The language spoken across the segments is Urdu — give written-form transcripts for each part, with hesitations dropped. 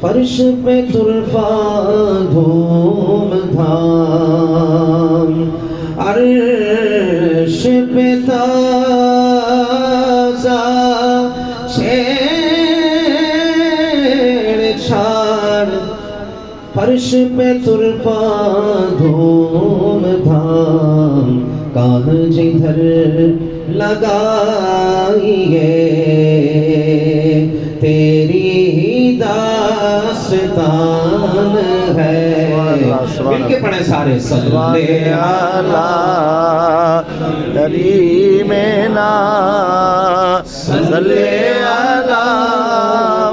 فرش پہ طرفہ دھوم دھام، عرش پہ تازہ چھیڑ چھاڑ، فرش پہ طرفہ دھوم دھام، کان جدھر لگائیے تیری ہی داستان ہے۔ مل کے پڑھیں سارے، صلی علی کریمنا صلی علی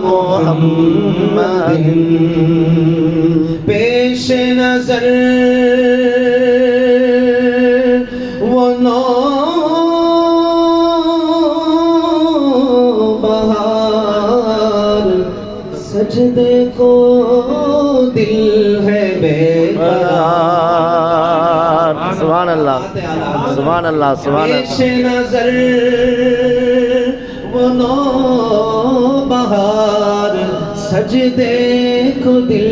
محمد۔ پیش نظر وہ نو بہار، سجدے کو دل ہے بے قرار۔ سبحان اللہ سبحان اللہ سبحان پیش اللہ۔ نظر وہ نو بہار، سجدے کو دل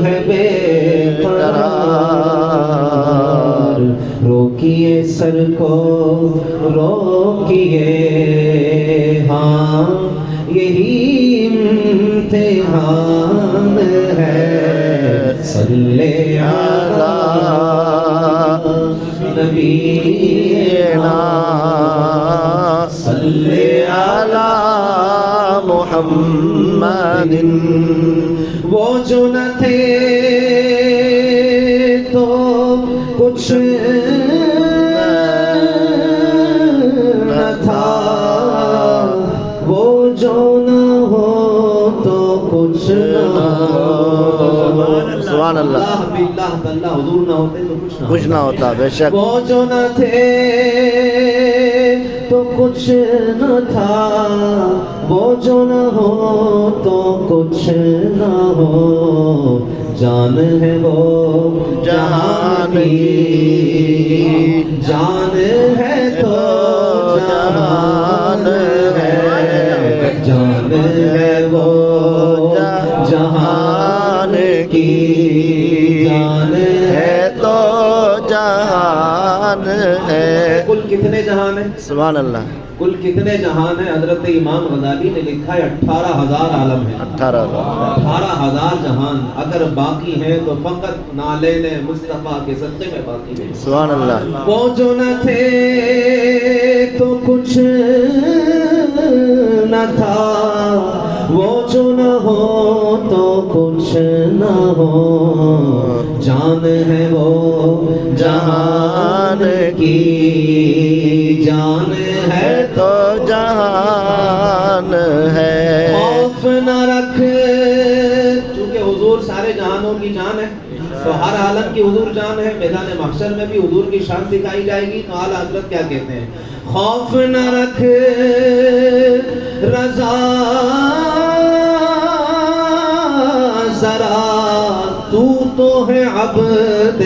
ہے بے قرار۔ روکیے سر کو روکیے، ہاں یہی امتحان ہے۔ صلی علی نبینا صلی علی محمد۔ وہ جو نہ تھے تو کچھ نہ تھا، وہ جو نہ ہو تو کچھ نہ ہو۔ سبحان اللہ۔ باللہ تعالیٰ حضور نہ ہوتے تو کچھ نہ ہوتا، بے شک۔ وہ جو نہ تھے تو کچھ نہ تھا، وہ جو نہ ہو تو کچھ نہ ہو۔ جان ہے وہ جہان کی، جان ہے تو جہان ہے، جان ہے وہ جہان کی، جان ہے تو جہان ہے۔ کل کتنے جہان ہیں؟ سبحان اللہ۔ کل کتنے جہان ہیں؟ حضرت امام غزالی نے لکھا ہے 18,000 عالم ہیں۔ 18,000 جہان اگر باقی ہیں تو فقط نالین مصطفیٰ کے صدقے میں باقی ہیں۔ سبحان اللہ۔ وہ جو نہ تھے تو کچھ نہ تھا، وہ جو نہ ہو تو کچھ نہ ہو۔ جان ہے وہ جہان کی، جان ہے تو جہان ہے۔ خوف نہ رکھ، چونکہ حضور سارے جہانوں کی جان ہے تو ہر عالم کی حضور جان ہے۔ میدان محشر میں بھی حضور کی شان دکھائی جائے گی تو اعلیٰ حضرت کیا کہتے ہیں؟ خوف نہ رکھ رضا ذرا، تو ہے عبد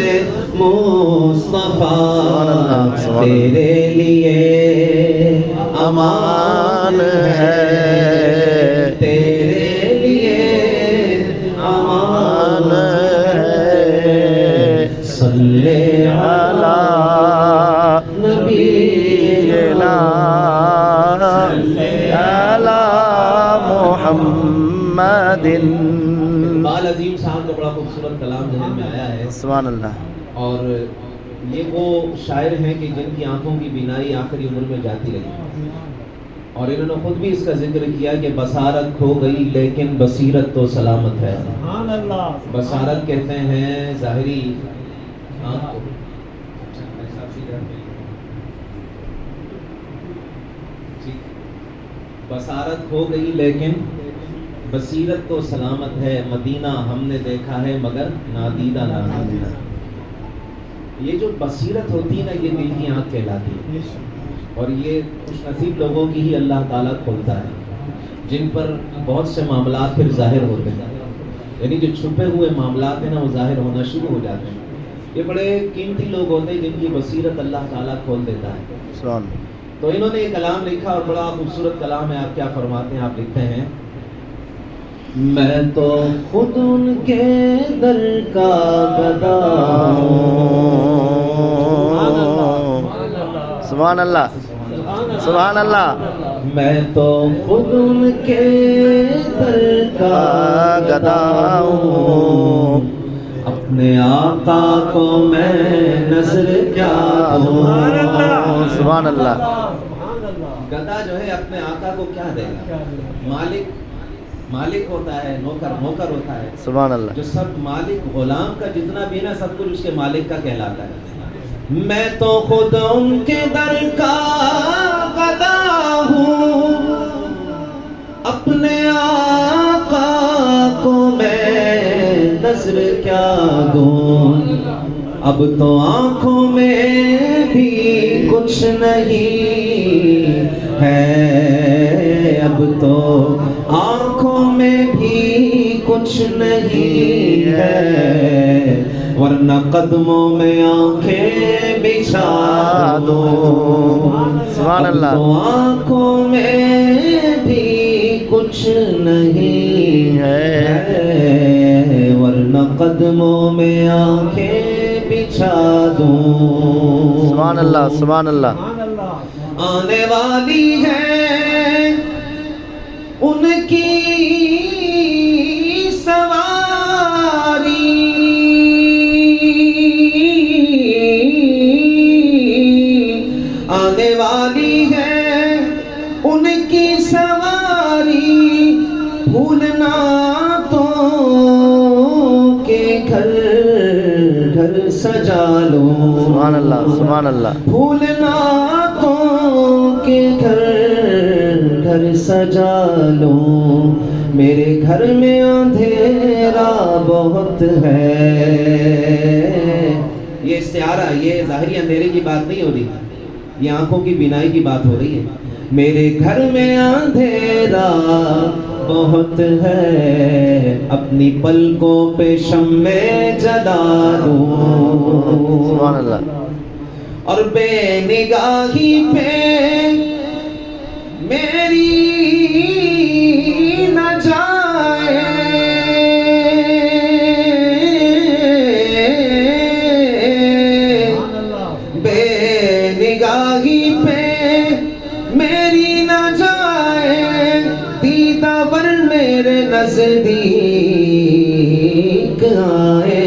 مصطفیٰ، تیرے لیے امان ہے، تیرے لیے امان ہے۔ صلی علی نبینا صلی علی محمد۔ اقبال عظیم صاحب کا بڑا خوبصورت کلام ذہن میں آیا ہے، سبحان اللہ۔ اور یہ وہ شاعر ہیں کہ جن کی آنکھوں کی بینائی آخری عمر میں جاتی رہی، اور انہوں نے خود بھی اس کا ذکر کیا کہ بصارت کھو گئی لیکن بصیرت تو سلامت ہے۔ بصارت کہتے ہیں ظاہری آنکھ کو، بصارت کھو گئی لیکن بصیرت تو سلامت ہے، مدینہ ہم نے دیکھا ہے مگر نادیدہ نادیدہ۔ یہ جو بصیرت ہوتی ہے نا، یہ دل کی آنکھ کہلاتی ہے، اور یہ خوش نصیب لوگوں کی ہی اللہ تعالیٰ کھولتا ہے، جن پر بہت سے معاملات پھر ظاہر ہوتے ہیں، یعنی جو چھپے ہوئے معاملات ہیں نا وہ ظاہر ہونا شروع ہو جاتے ہیں۔ یہ بڑے قیمتی لوگ ہوتے ہیں جن کی بصیرت اللہ تعالیٰ کھول دیتا ہے. سبحان تو انہوں نے یہ کلام لکھا اور بڑا خوبصورت کلام ہے. آپ کیا فرماتے ہیں؟ آپ لکھتے ہیں میں تو خود ان کے در کا گدا سبحان اللہ سبحان اللہ. میں تو خود ان کے در کا گدا ہوں اپنے آقا کو میں نظر کیا دوں. سبحان اللہ. گدا جو ہے اپنے آقا کو کیا دے گا؟ مالک ہوتا ہے، نوکر ہوتا ہے. سبحان اللہ. جو سب مالک غلام کا جتنا بھی نا سب کچھ اس کے مالک کا کہلاتا ہے. میں تو خود ان کے در کا گدا ہوں اپنے آقا کو میں نظر کیا دوں. اب تو آنکھوں میں بھی کچھ نہیں ہے، اب تو آنکھوں میں بھی کچھ نہیں ہے، ورنہ قدموں میں آنکھیں بچھا دوں. سبحان اللہ. اب تو آنکھوں میں بھی کچھ نہیں ہے، ورنہ قدموں میں آنکھیں بچھا دوں. سبحان اللہ سبحان اللہ. آنے والی ہے ان کی سواری، آنے والی ہے ان کی سواری، بھولنا تو کہ گھر گھر سجا لو. سبحان اللہ سبحان اللہ. بھولنا تو کہ گھر گھر سجا لو. میرے گھر میں اندھیرا بہت ہے. یہ استعارہ، یہ ظاہری اندھیرے کی بات نہیں ہو رہی، یہ آنکھوں کی بینائی کی بات ہو رہی ہے. میرے گھر میں اندھیرا بہت ہے، اپنی پلکوں پہ شمع جلا دوں. سبحان اللہ. اور بے نگاہی پہ میری نہ جائے، بے نگاہی پہ میری نہ جائے، دیدہ ور میرے نزدیک آئے.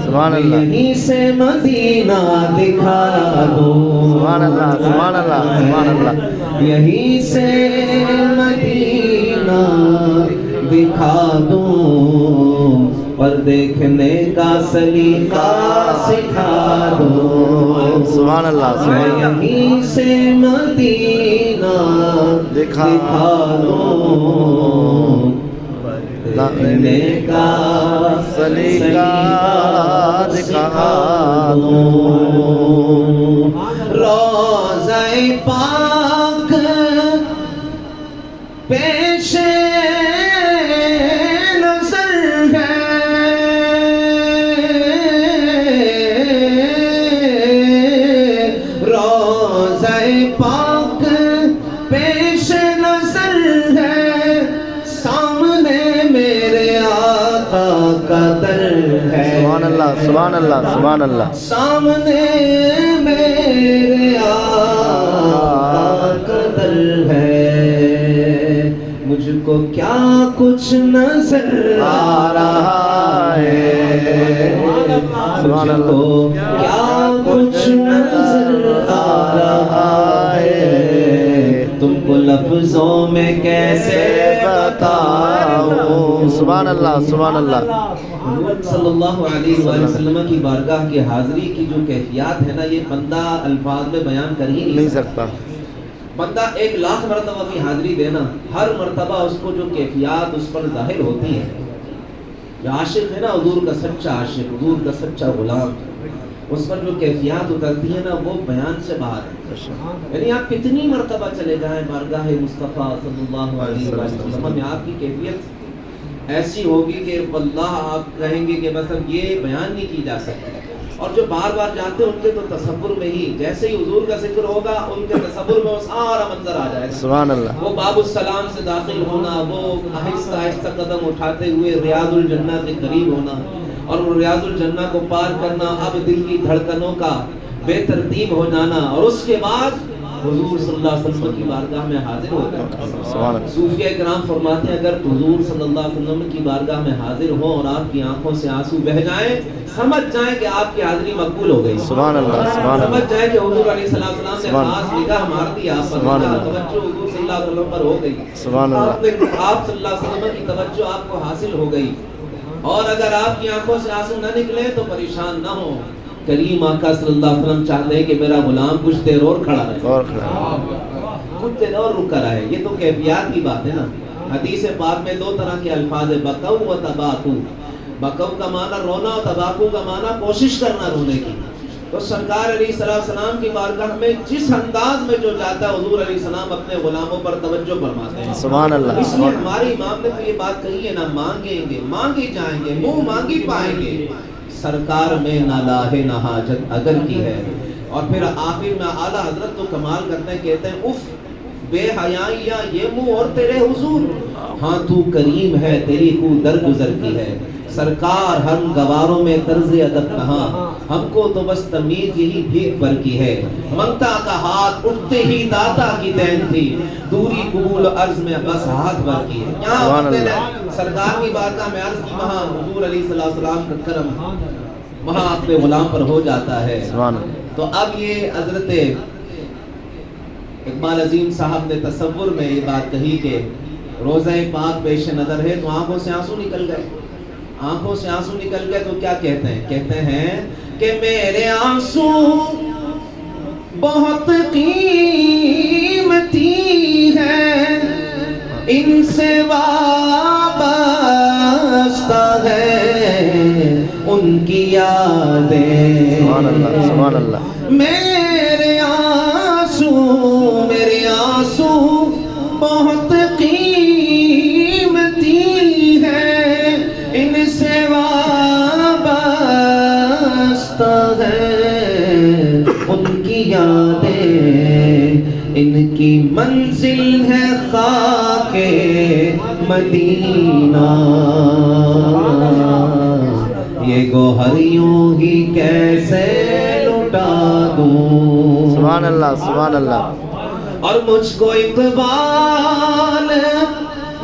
سبحان اللہ. یہیں سے مدینہ دکھا دو. سبحان اللہ سبحان اللہ سبحان اللہ. یہیں سے مدینہ دکھا دوں، پر دیکھنے کا سلیقہ سکھا دو. سبحان اللہ میں سبحان اللہ. یہیں سے مدینہ دکھا دوں، دیکھنے کا سلیقہ دکھا دوں. روضہ پاک پیش نظر ہے، روضہ پاک پیش نظر ہے، سامنے میرے آقا کا در ہے. سبحان اللہ سبحان اللہ سبحان اللہ. سامنے میرے آقا کا در ہے. مجھ کو کیا کچھ نظر آ رہا ہے، مجھ کو کیا کچھ نظر آ رہا ہے، تم کو لفظوں میں کیسے بتاؤں. سبحان اللہ سبحان اللہ. صلی اللہ علیہ وآلہ وسلم کی بارگاہ کی حاضری کی جو کیفیات ہے نا، یہ بندہ الفاظ میں بیان کر ہی نہیں سکتا. بندہ 1,00,000 مرتبہ بھی حاضری دینا، ہر مرتبہ اس کو جو کیفیات اس پر ظاہر ہوتی ہیں. جو عاشق ہے نا، حضور کا سچا عاشق، حضور کا سچا غلام، اس پر جو کیفیات اترتی ہیں نا، وہ بیان سے باہر ہے. یعنی آپ کتنی مرتبہ چلے جائیں بارگاہ مصطفیٰ صلی اللہ علیہ وسلم میں، آپ کی کیفیت ایسی ہوگی کہ واللہ آپ کہیں گے کہ مثلا یہ بیان نہیں کی جا سکتی. اور جو بار بار جاتے ہیں ان کے تو تصور میں ہی جیسے ہی حضور کا ذکر ہوگا ان کے تصور میں وہ سارا منظر آ جائے گا. سبحان اللہ. وہ باب السلام سے داخل ہونا, وہ آہستہ آہستہ قدم اٹھاتے ہوئے ریاض الجنہ کے قریب ہونا, اور وہ ریاض الجنہ کو پار کرنا, اب دل کی دھڑکنوں کا بے ترتیب ہو جانا, اور اس کے بعد حضور صلی اللہ علیہ وسلم کی بارگاہ میں حاضر ہو جانا. صوفیہ کرام فرماتے ہیں اگر حضور صلی اللہ علیہ وسلم کی بارگاہ میں حاضر ہو اور آپ کی آنکھوں سے آنسو بہ جائیں, سمجھ جائیں کہ آپ کی حاضری مقبول ہو گئی. سبحان اللہ. سبحان سمجھ اللہ. جائیں کہ حضور علیہ السلام نے خاص نگاہ مار دی آپ پر, توجہ حضور صلی اللہ علیہ وسلم پر ہو گئی. سبحان اللہ. آپ صلی اللہ علیہ وسلم کی توجہ آپ کو حاصل ہو گئی. اور اگر آپ کی آنکھوں سے آنسو نہ نکلے تو پریشان نہ ہو, کریم آقا صلی اللہ علیہ وسلم چاہتے ہیں کہ میرا غلام کچھ دیر اور کھڑا رہے, کچھ دیر اور رک کر آئے. یہ تو کیفیات کی بات ہے نا. حدیث پاک میں دو طرح کے الفاظ ہیں, بکو و تباکو. بکو کا معنی رونا اور تباکو کا معنی کوشش کرنا رونے کی. تو سرکار علیہ السلام کی بارگاہ میں جس انداز میں جو جاتا ہے حضور علیہ السلام اپنے غلاموں پر توجہ فرماتے ہیں. سبحان اللہ. اس لیے ہماری امام نے تو یہ بات کہی ہے نا, مانگیں گے مانگے جائیں گے, منہ مانگی پائیں گے. سرکار میں نہ لاہے نہ حاجت اگر کی ہے. اور پھر آخر میں اعلیٰ حضرت تو کمال کرتے ہیں, کہتے ہیں اف بے حیائی یا یہ منہ اور تیرے حضور, ہاں تو کریم ہے تیری خو درگزر کی ہے. سرکار ہم گواروں میں طرز ادب کہاں, ہم کو تو بس تمیز یہی بھیک بھر کی ہے. منگتا کا ہاتھ اٹھتے ہی داتا کی دین تھی, دوری قبول عرض میں بس ہاتھ بھر کی ہے. یہاں سرکار کی بارگاہ میں عرض کی, وہاں حضور علیہ السلام کا کرم وہاں اپنے غلام پر ہو جاتا ہے. تو اب یہ حضرت اقبال عظیم صاحب نے تصور میں یہ بات کہی کہ روزہ پاک پیش نظر ہے, تو آنکھوں سے آنسو نکل گئے. آنکھوں سے آنسو نکل گئے تو کیا کہتے ہیں, کہتے ہیں کہ میرے آنسو بہت قیمتی ہے, ان سے وابستہ ہے ان کی یادیں. سبحان اللہ. سبحان اللہ. میرے آنسو بہت قیمتی ہے, ان سے وابستہ ہے ان کی یادیں. ان کی منزل ہے خاک مدینہ, یہ گوہر یوں ہی کیسے لٹا دوں. سبحان اللہ. سبحان اللہ. اور مجھ کو اقبال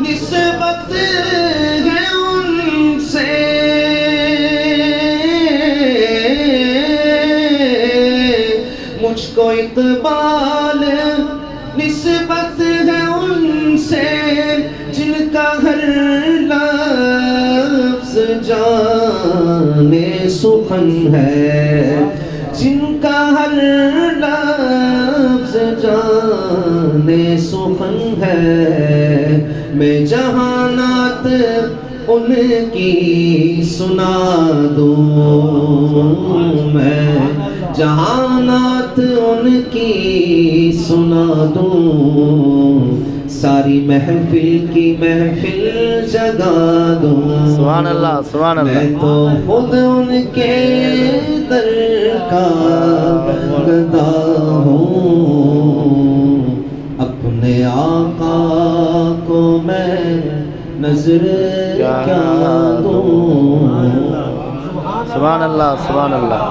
نسبت ہے ان سے, مجھ کو اقبال نسبت ہے ان سے, جن کا ہر لفظ جانے سخن ہے, جن کا ہر لفظ جانے سخن ہے. میں جہانات ان کی سنا دوں, میں جہانات ان کی سنا دوں, ساری محفل کی محفل جگا دوں. سبحان اللہ. سبحان اللہ. میں تو خود ان کے در کا گدا ہوں, اپنے آقا کو میں نظر کیا دوں. سبحان اللہ. سبحان اللہ.